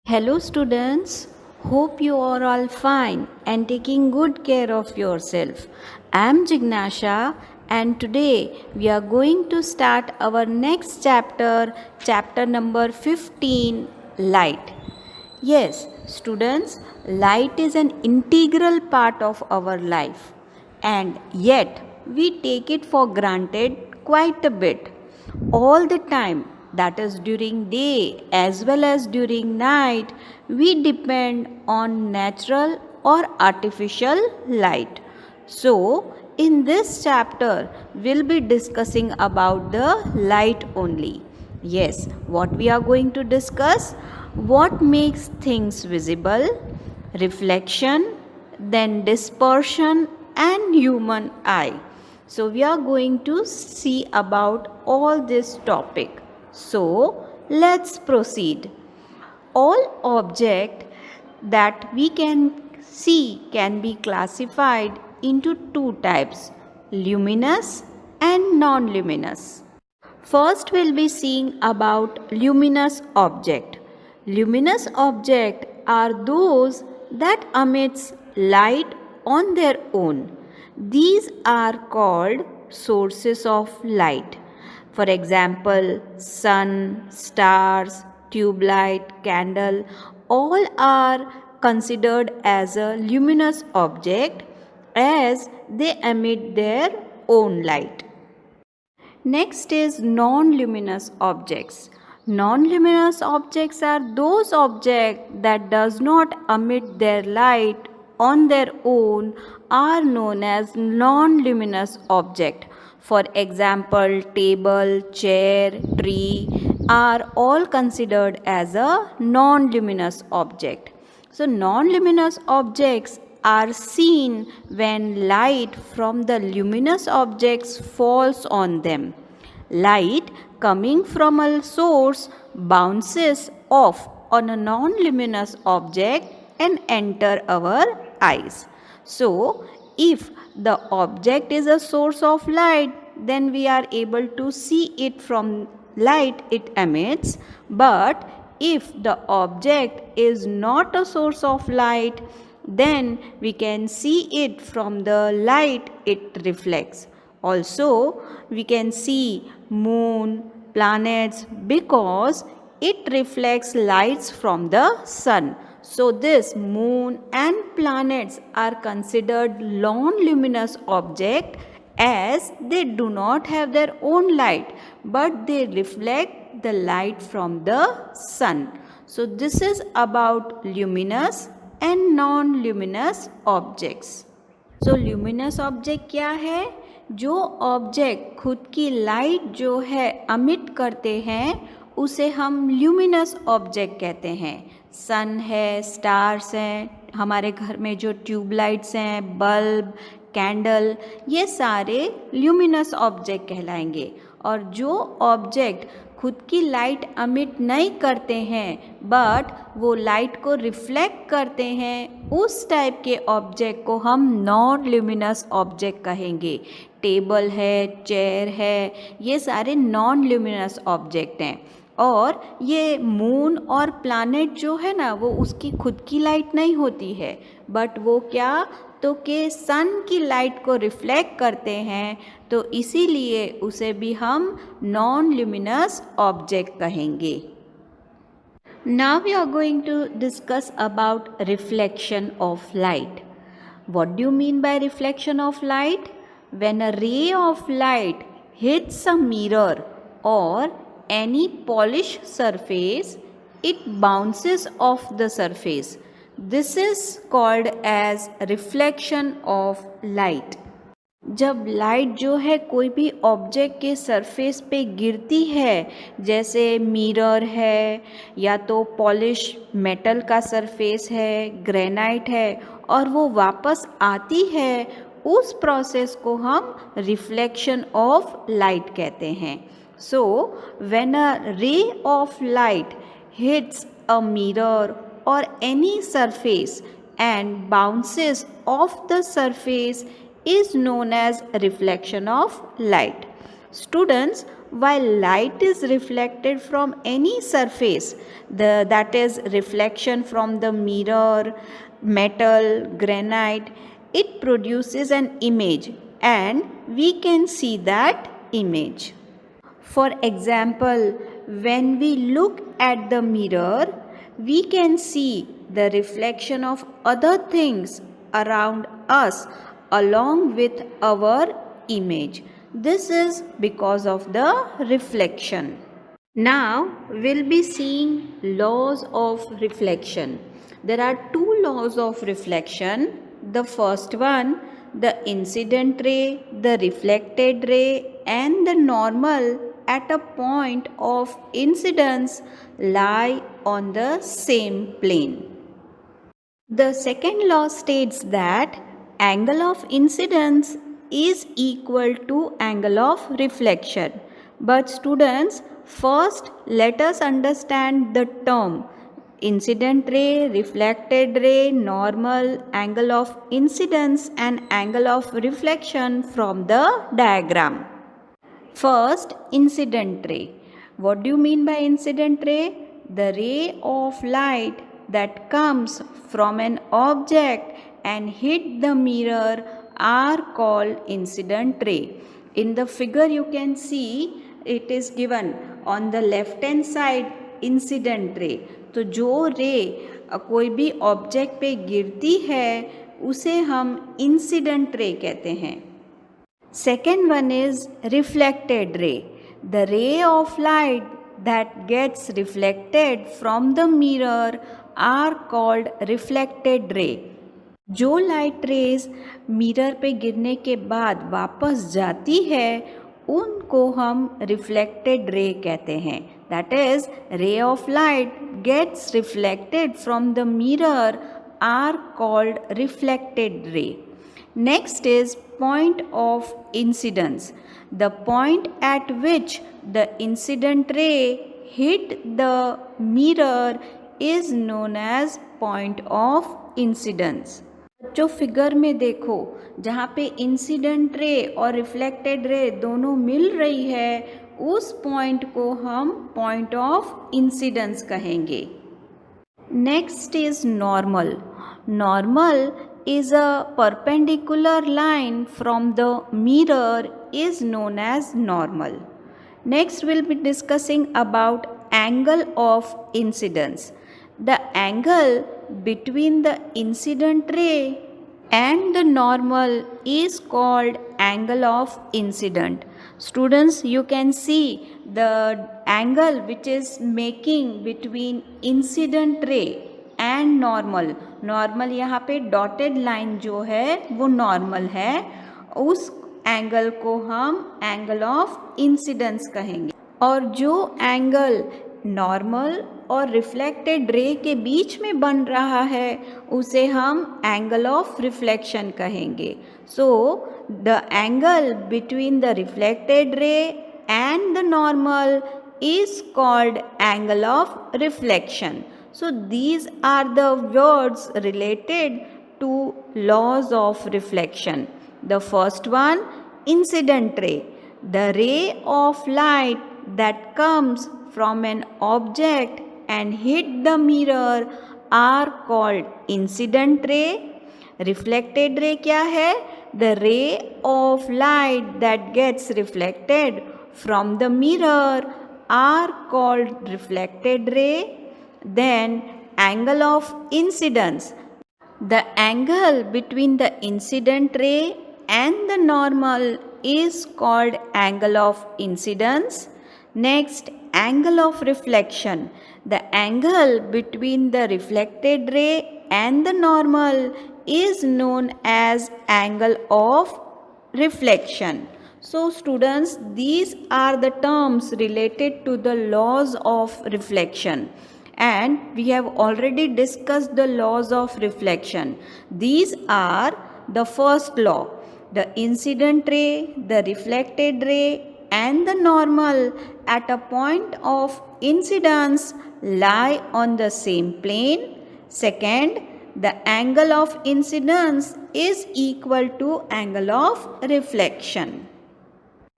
Hello students, hope you are all fine and taking good care of yourself. I am Jignasha and today we are going to start our next chapter number 15, Light. Yes, students, light is an integral part of our life and yet we take it for granted quite a bit. All the time, that is during day as well as during night, we depend on natural or artificial light. So, in this chapter, we'll be discussing about the light only. Yes, what we are going to discuss? What makes things visible, reflection, then dispersion and human eye. So we are going to see about all this topic. So let's proceed. All objects that we can see can be classified into two types, luminous and non-luminous. First we'll be seeing about luminous object. Luminous objects are those that emits light on their own. These are called sources of light. For example, sun, stars, tube light, candle, all are considered as a luminous object as they emit their own light. Next is non-luminous objects. Non-luminous objects are those objects that does not emit their light on their own are known as non-luminous object. For example, table, chair, tree are all considered as a non-luminous object. So non-luminous objects are seen when light from the luminous objects falls on them. Light coming from a source bounces off on a non-luminous object and enter our eyes. So, if the object is a source of light, then we are able to see it from light it emits. But if the object is not a source of light, then we can see it from the light it reflects. Also, we can see moon, planets because it reflects lights from the sun. So, this moon and planets are considered non-luminous objects as they do not have their own light but they reflect the light from the sun. So, this is about luminous and non-luminous objects. So luminous object क्या है? जो object खुद की light जो है अमिट करते हैं उसे हम ल्यूमिनस ऑब्जेक्ट कहते हैं. सन है, स्टार्स हैं, हमारे घर में जो ट्यूबलाइट्स हैं, बल्ब, कैंडल, ये सारे ल्यूमिनस ऑब्जेक्ट कहलाएंगे. और जो ऑब्जेक्ट खुद की लाइट अमिट नहीं करते हैं बट वो लाइट को रिफ्लेक्ट करते हैं, उस टाइप के ऑब्जेक्ट को हम नॉन ल्यूमिनस ऑब्जेक्ट कहेंगे. टेबल है, चेयर है, ये सारे नॉन ल्यूमिनस ऑब्जेक्ट हैं. और ये मून और प्लैनेट जो है ना, वो उसकी खुद की लाइट नहीं होती है बट वो क्या तो कि सन की लाइट को रिफ्लेक्ट करते हैं, तो इसीलिए उसे भी हम नॉन ल्यूमिनस ऑब्जेक्ट कहेंगे. Now we are going to discuss about reflection of light. What do you mean by reflection of light? When a ray of light hits a mirror और any polished surface, it bounces off the surface. This is called as reflection of light. जब light जो है कोई भी object के surface पे गिरती है, जैसे मिरर है या तो पॉलिश मेटल का सरफेस है, ग्रेनाइट है, और वो वापस आती है, उस प्रोसेस को हम रिफ्लेक्शन ऑफ लाइट कहते हैं. So, when a ray of light hits a mirror or any surface and bounces off the surface is known as reflection of light. Students, while light is reflected from any surface, that is reflection from the mirror, metal, granite, it produces an image and we can see that image. For example, when we look at the mirror, we can see the reflection of other things around us along with our image. This is because of the reflection. Now we'll be seeing laws of reflection. There are two laws of reflection. The first one, the incident ray, the reflected ray, and the normal at a point of incidence lie on the same plane. The second law states that angle of incidence is equal to angle of reflection. But students, first let us understand the term incident ray, reflected ray, normal, angle of incidence and angle of reflection from the diagram. First, incident ray. What do you mean by incident ray? The ray of light that comes from an object and hit the mirror are called incident ray. In the figure you can see it is given on the left hand side incident ray. तो जो रे कोई भी object पे गिरती है उसे हम इंसिडेंट रे कहते हैं. Second one is reflected ray. The ray of light that gets reflected from the mirror are called reflected ray. जो लाइट रेज मिरर पे गिरने के बाद वापस जाती है उनको हम रिफ्लेक्टेड रे कहते हैं. That is, ray of light gets reflected from the mirror are called reflected ray. Next is point of incidence. The point at which the incident ray hit the mirror is known as point of incidence. जो figure में देखो जहाँ पे incident ray और reflected ray दोनों मिल रही है उस पॉइंट को हम पॉइंट ऑफ इंसिडेंस कहेंगे. Next is normal. Normal is a perpendicular line from the mirror is known as normal. Next we'll be discussing about angle of incidence. The angle between the incident ray and the normal is called angle of incident. Students, you can see the angle which is making between incident ray and normal. Normal यहाँ पे dotted line जो है वो normal है, उस angle को हम angle of incidence कहेंगे. और जो एंगल नॉर्मल और रिफ्लेक्टेड रे के बीच में बन रहा है उसे हम एंगल ऑफ रिफ्लेक्शन कहेंगे. So the angle between the reflected ray and the normal is called angle of reflection. So these are the words related to laws of reflection. The first one, incident ray. The ray of light that comes from an object and hit the mirror are called incident ray. Reflected ray क्या है? The ray of light that gets reflected from the mirror are called reflected ray. Then angle of incidence. The angle between the incident ray and the normal is called angle of incidence. Next, angle of reflection. The angle between the reflected ray and the normal is known as angle of reflection. So students, these are the terms related to the laws of reflection. And we have already discussed the laws of reflection. These are the first law. The incident ray, the reflected ray and the normal at a point of incidence lie on the same plane. Second, the angle of incidence is equal to angle of reflection.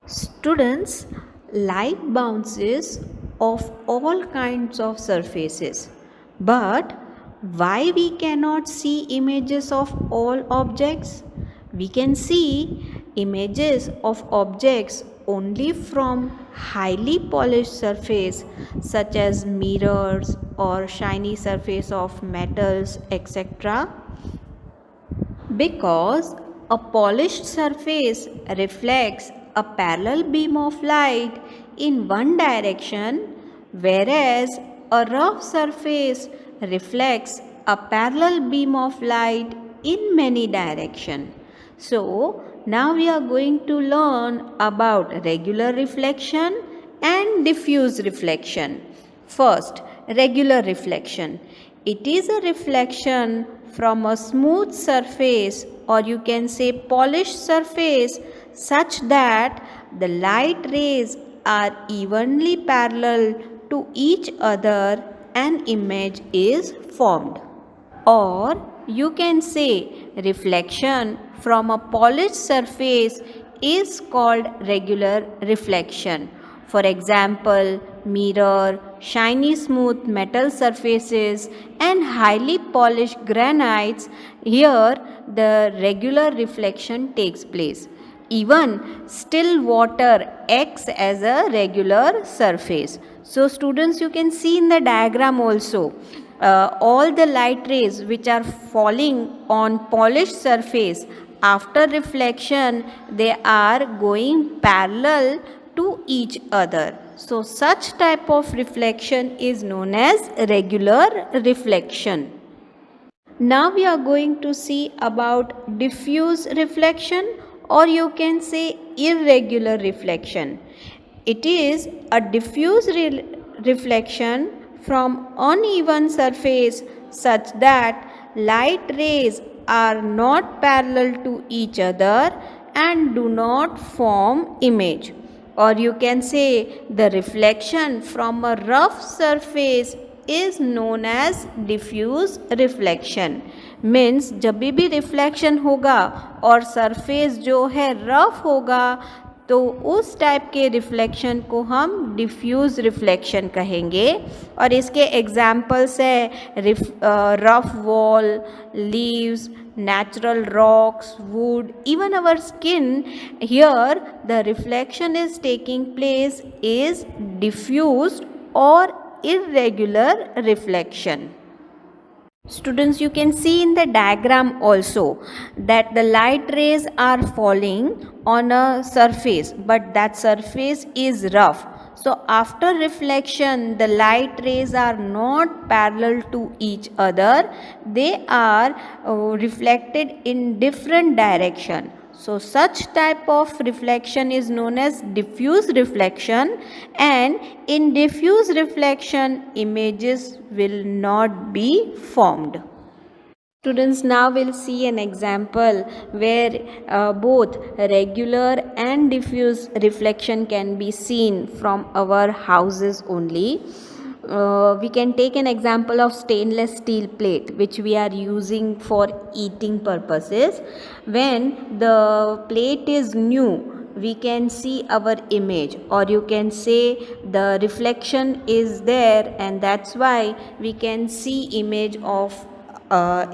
Students, Light bounces off all kinds of surfaces. But why we cannot see images of all objects? We can see images of objects only from highly polished surface such as mirrors or shiny surface of metals, etc. Because a polished surface reflects a parallel beam of light in one direction, whereas a rough surface reflects a parallel beam of light in many directions. So, now we are going to learn about regular reflection and diffuse reflection. First, regular reflection. It is a reflection from a smooth surface, or you can say polished surface, such that the light rays are evenly parallel to each other. An image is formed. Or you can say reflection from a polished surface is called regular reflection. For example, mirror, shiny smooth metal surfaces and highly polished granites. Here the regular reflection takes place. Even still water acts as a regular surface. So students, you can see in the diagram also, all the light rays which are falling on polished surface, after reflection they are going parallel to each other. So such type of reflection is known as regular reflection. Now we are going to see about diffuse reflection, or you can say irregular reflection. It is a diffuse reflection from uneven surface such that light rays are not parallel to each other and do not form image. Or you can say the reflection from a rough surface is known as diffuse reflection. Means जब भी reflection होगा और surface जो है rough होगा तो उस type के रिफ्लेक्शन को हम डिफ्यूज़ रिफ्लेक्शन कहेंगे. और इसके एग्जाम्पल्स है rough wall, leaves, natural rocks, wood, even our skin. Here the reflection is taking place is diffused or irregular reflection. Students, you can see in the diagram also that the light rays are falling on a surface, but that surface is rough. So after reflection, the light rays are not parallel to each other. They are reflected in different direction. So such type of reflection is known as diffuse reflection, and in diffuse reflection images will not be formed. Students, now we'll see an example where both regular and diffuse reflection can be seen from our houses only. We can take an example of stainless steel plate which we are using for eating purposes. When the plate is new, we can see our image, or you can say the reflection is there, and that's why we can see image of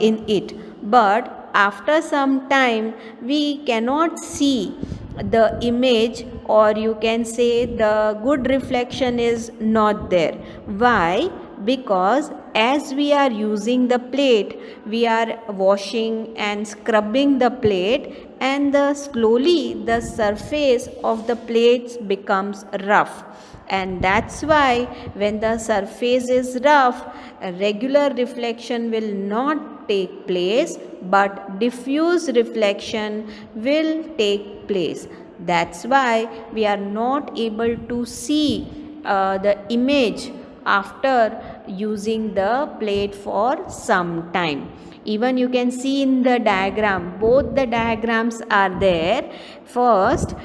in it. But after some time we cannot see the image, or you can say the good reflection is not there. Why? Because as we are using the plate, we are washing and scrubbing the plate, and slowly the surface of the plates becomes rough. And that's why when the surface is rough, a regular reflection will not take place, but diffuse reflection will take place. That's why we are not able to see the image after using the plate for some time. Even you can see in the diagram, both the diagrams are there. First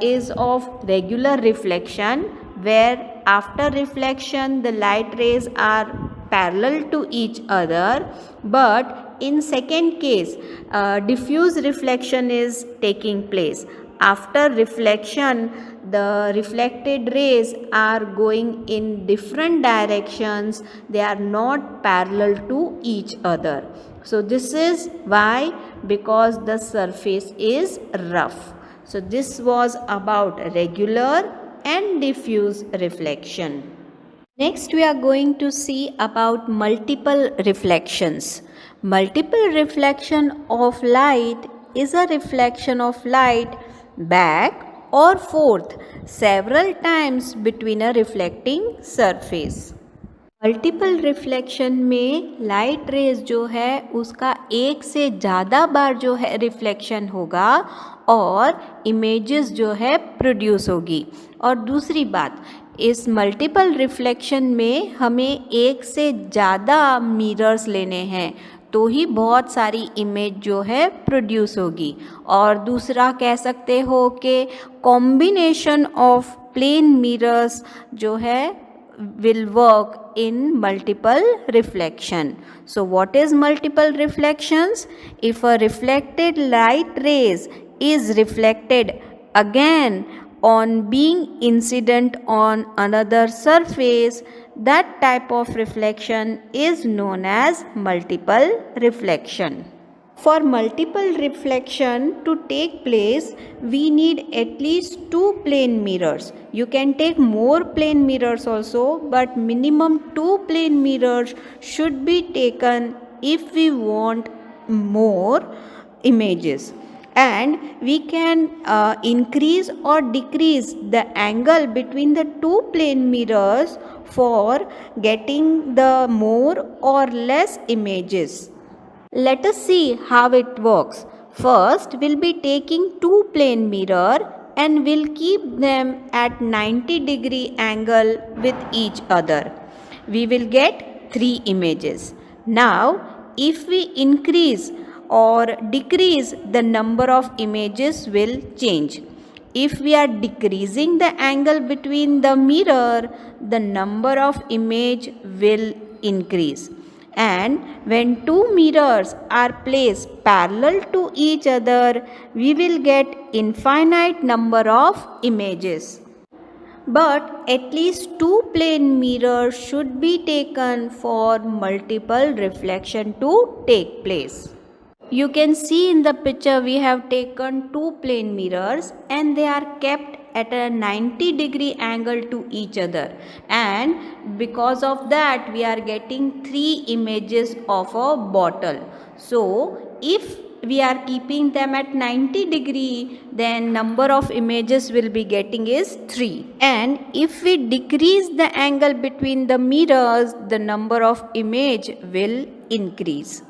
is of regular reflection, where after reflection the light rays are parallel to each other, but in second case diffuse reflection is taking place. After reflection, the reflected rays are going in different directions. They are not parallel to each other. So this is why, because the surface is rough. So this was about regular and diffuse reflection. Next, we are going to see about multiple reflections. Multiple reflection of light is a reflection of light back or forth several times between a reflecting surface. Multiple reflection में light rays जो है उसका एक से ज़्यादा बार जो है reflection होगा और इमेजेस जो है प्रोड्यूस होगी. और दूसरी बात, इस मल्टीपल रिफ्लेक्शन में हमें एक से ज़्यादा मिरर्स लेने हैं तो ही बहुत सारी इमेज जो है प्रोड्यूस होगी. और दूसरा कह सकते हो कि कॉम्बिनेशन ऑफ प्लेन मिरर्स जो है will work in multiple reflection. So what is multiple reflections? If a reflected light rays is reflected again on being incident on another surface, that type of reflection is known as multiple reflection. For multiple reflection to take place, we need at least 2 plane mirrors. You can take more plane mirrors also, but minimum 2 plane mirrors should be taken if we want more images. And we can increase or decrease the angle between the 2 plane mirrors for getting the more or less images. Let us see how it works. First, we'll be taking 2 plane mirror and we'll keep them at 90-degree angle with each other. We will get 3 images. Now, if we increase or decrease, the number of images will change. If we are decreasing the angle between the mirror, the number of image will increase. And when 2 mirrors are placed parallel to each other, we will get infinite number of images. But at least 2 plane mirrors should be taken for multiple reflection to take place. You can see in the picture we have taken 2 plane mirrors and they are kept at a 90-degree angle to each other, and because of that we are getting 3 images of a bottle. So if we are keeping them at 90-degree, then number of images will be getting is 3. And if we decrease the angle between the mirrors, the number of image will increase.